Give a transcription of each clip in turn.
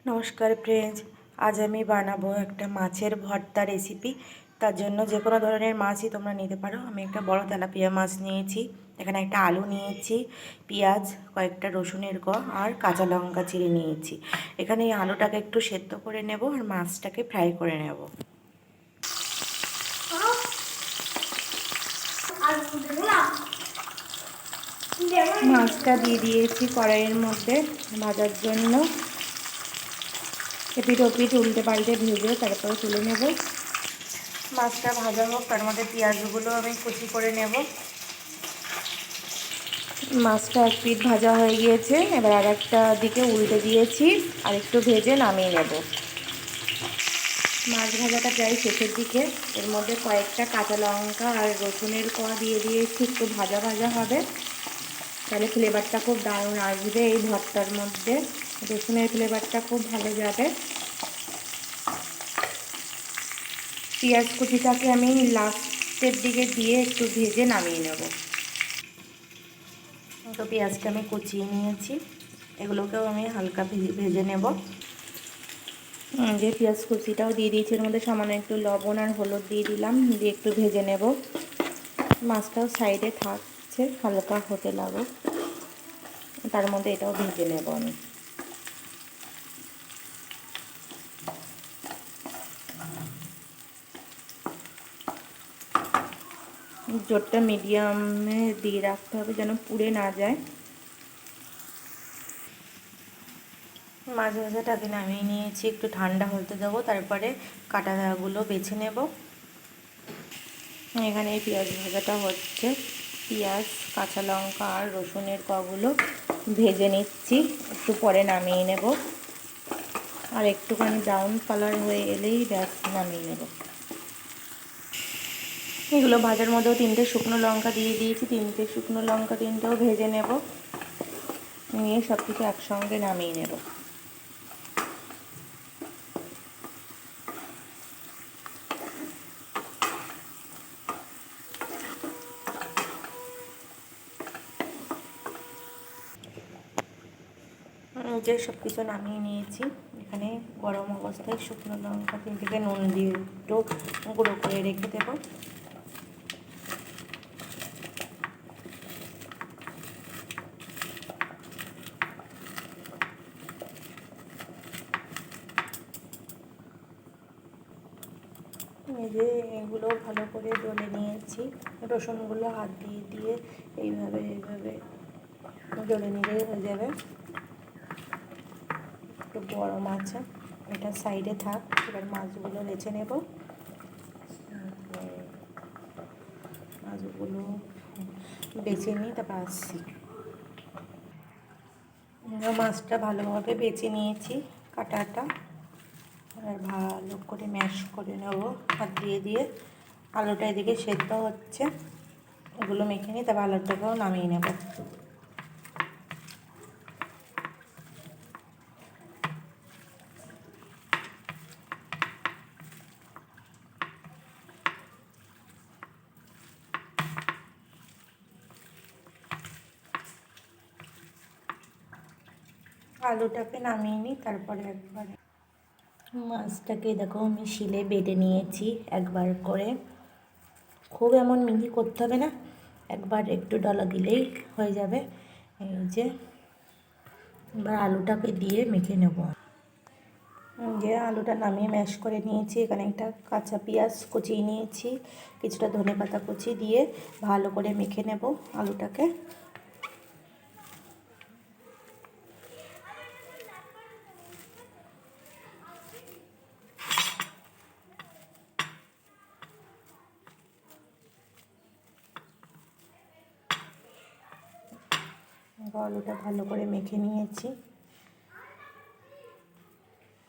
নমস্কার ফ্রেন্ডস, আজ আমি বানাবো একটা মাছের ভর্তা রেসিপি। তার জন্য যে কোনো ধরনের মাছই তোমরা নিতে পারো। আমি একটা বড় তেলাপিয়া মাছ নিয়েছি, এখানে একটা আলু নিয়েছি, পেঁয়াজ, কয়েকটা রসুনের কোয়া আর কাঁচা লঙ্কা চিড়ে নিয়েছি। এখানে এই আলুটাকে একটু সেদ্ধ করে নেব আর মাছটাকে ফ্রাই করে নেব। মাছটা দিয়ে দিয়েছি কড়াইয়ের মধ্যে ভাজার জন্য। এপিট ওপিট উল্টে পাল্টে ভেজে তারপরে তুলে নেব। মাছটা ভাজা হোক, তার মধ্যে পেঁয়াজগুলো আমি কুচি করে নেব। মাছটা এক পিঠ ভাজা হয়ে গিয়েছে, এবার আর একটা দিকে উল্টে দিয়েছি আর একটু ভেজে নামিয়ে নেব। মাছ ভাজাটা প্রায় শেষের দিকে, এর মধ্যে কয়েকটা কাঁচা লঙ্কা আর রসুনের কোয়া দিয়ে দিয়েছি, একটু ভাজা ভাজা হবে, তাহলে ফ্লেভারটা খুব দারুণ আসবে এই ভর্তার মধ্যে। রসুনের ফ্লেভারটা খুব ভালো যাবে। পেঁয়াজ কুচিটাকে আমি লাস্টের দিকে দিয়ে একটু ভেজে নামিয়ে নেব। তো পেঁয়াজটা আমি কুচিয়ে নিয়েছি, এগুলোকেও আমি হালকা ভেজে নেব। যে পেঁয়াজ কুচিটাও দিয়ে দিয়েছি, এর মধ্যে সামান্য একটু লবণ আর হলুদ দিয়ে দিলাম, দিয়ে একটু ভেজে নেব। মাছটাও সাইডে থাকছে, হালকা হতে লাগুক, তার মধ্যে এটাও ভেজে নেব আমি। জোরটা মিডিয়ামে দিয়ে রাখতে হবে যেন পুড়ে না যায়। মাছ ভাজাটাকে নামিয়ে নিয়েছি, একটু ঠান্ডা হতে দেবো, তারপরে কাঁটাগুলো বেছে নেব। এখানে এই পেঁয়াজ ভাজাটা হচ্ছে, পেঁয়াজ, কাঁচা লঙ্কা আর রসুনের কোয়াগুলো ভেজে নিচ্ছি, একটু পরে নামিয়ে নেব। আর একটুখানি ব্রাউন কালার হয়ে এলেই ব্যাস নামিয়ে নেব। এগুলো ভাজার মধ্যেও 3টে শুকনো লঙ্কা দিয়ে দিয়েছি, 3টে শুকনো লঙ্কা 3টেও ভেজে নেব, নিয়ে সব কিছু একসঙ্গে নামিয়ে নেব। যে সব কিছু নামিয়ে নিয়েছি, এখানে গরম অবস্থায় শুকনো লঙ্কা 3টেকে নুন দিয়ে একটু গুঁড়ো করে রেখে দেবো। এই যে এগুলো ভালো করে ডলে নিয়েছি, রসুনগুলো হাত দিয়ে দিয়ে এইভাবে ডলে নিলেই হয়ে যাবে। একটু বড় মাছ, এটা সাইডে থাক, এবার মাছগুলো বেছে নেব। মাছগুলো বেছে নিই, তারপর আসছি। মাছটা ভালোভাবে বেছে নিয়েছি, কাটাটা, আর ভালো করে ম্যাশ করে নেব হাত দিয়ে দিয়ে। আলুটা এদিকে সেদ্ধ হচ্ছে, এগুলো মেখে নিই, তারপর আলুটাকেও নামিয়ে নেব। আলুটাকে নামিয়ে নিই, তারপরে একবারে মাছটাকে দেখো আমি শিলে বেটে নিয়েছি একবার করে। খুব এমন মিহি করতে হবে না, একবার একটু ডলা দিলেই হয়ে যাবে। এই যে এবার আলুটাকে দিয়ে মেখে নেব। যে আলুটা নামিয়ে ম্যাশ করে নিয়েছি, এখানে একটা কাঁচা পেঁয়াজ কুচিয়ে নিয়েছি, কিছুটা ধনেপাতা কুচি দিয়ে ভালো করে মেখে নেব আলুটাকে। আলুটা ভালো করে মেখে নিয়েছি,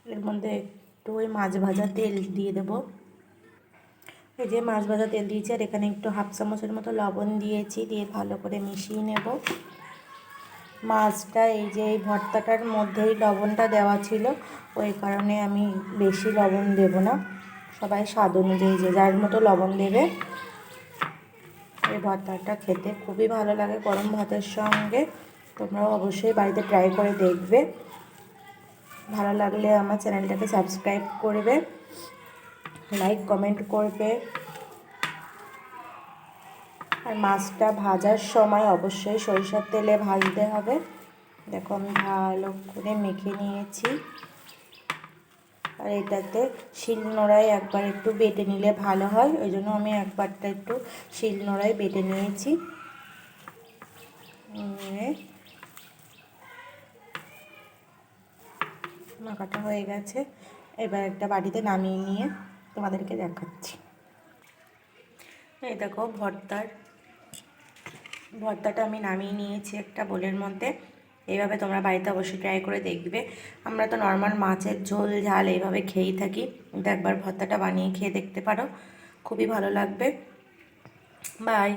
এর মধ্যে একটু ওই মাছ ভাজা তেল দিয়ে দেবো। এই যে মাছ ভাজা তেল দিয়েছি, আর এখানে একটু হাফ চামচের মতো লবণ দিয়েছি, দিয়ে ভালো করে মিশিয়ে নেব মাছটা। এই যে এই ভর্তাটার মধ্যেই লবণটা দেওয়া ছিল, ওই কারণে আমি বেশি লবণ দেব না, সবাই স্বাদ অনুযায়ী যে যার মতো লবণ দেবে। এই ভর্তাটা খেতে খুবই ভালো লাগে গরম ভাতের সঙ্গে, তোমরাও অবশ্যই বাড়িতে ট্রাই করে দেখবে। ভালো লাগলে আমার চ্যানেলটাকে সাবস্ক্রাইব করবে, লাইক কমেন্ট করবে। আর মাছটা ভাজার সময় অবশ্যই সরিষার তেলে ভাজতে হবে। দেখো আমি ভালো করে মেখে নিয়েছি। আর এটাতে শিলনোড়ায় একবার একটু বেটে নিলে ভালো হয়, ওই জন্য আমি একবারটা একটু শিলনোড়ায় বেটে নিয়েছি। মাখাটা হয়ে গেছে, এবার একটা বাটিতে নামিয়ে নিয়ে তোমাদেরকে দেখাচ্ছি। এই দেখো ভর্তাটা আমি নামিয়ে নিয়েছি একটা বোলের মধ্যে। এইভাবে তোমরা বাড়িতে অবশ্যই ট্রাই করে দেখবে। আমরা তো নর্মাল মাছের ঝোল ঝাল এইভাবে খেয়েই থাকি, কিন্তু একবার ভর্তাটা বানিয়ে খেয়ে দেখতে পারো, খুবই ভালো লাগবে। বাই।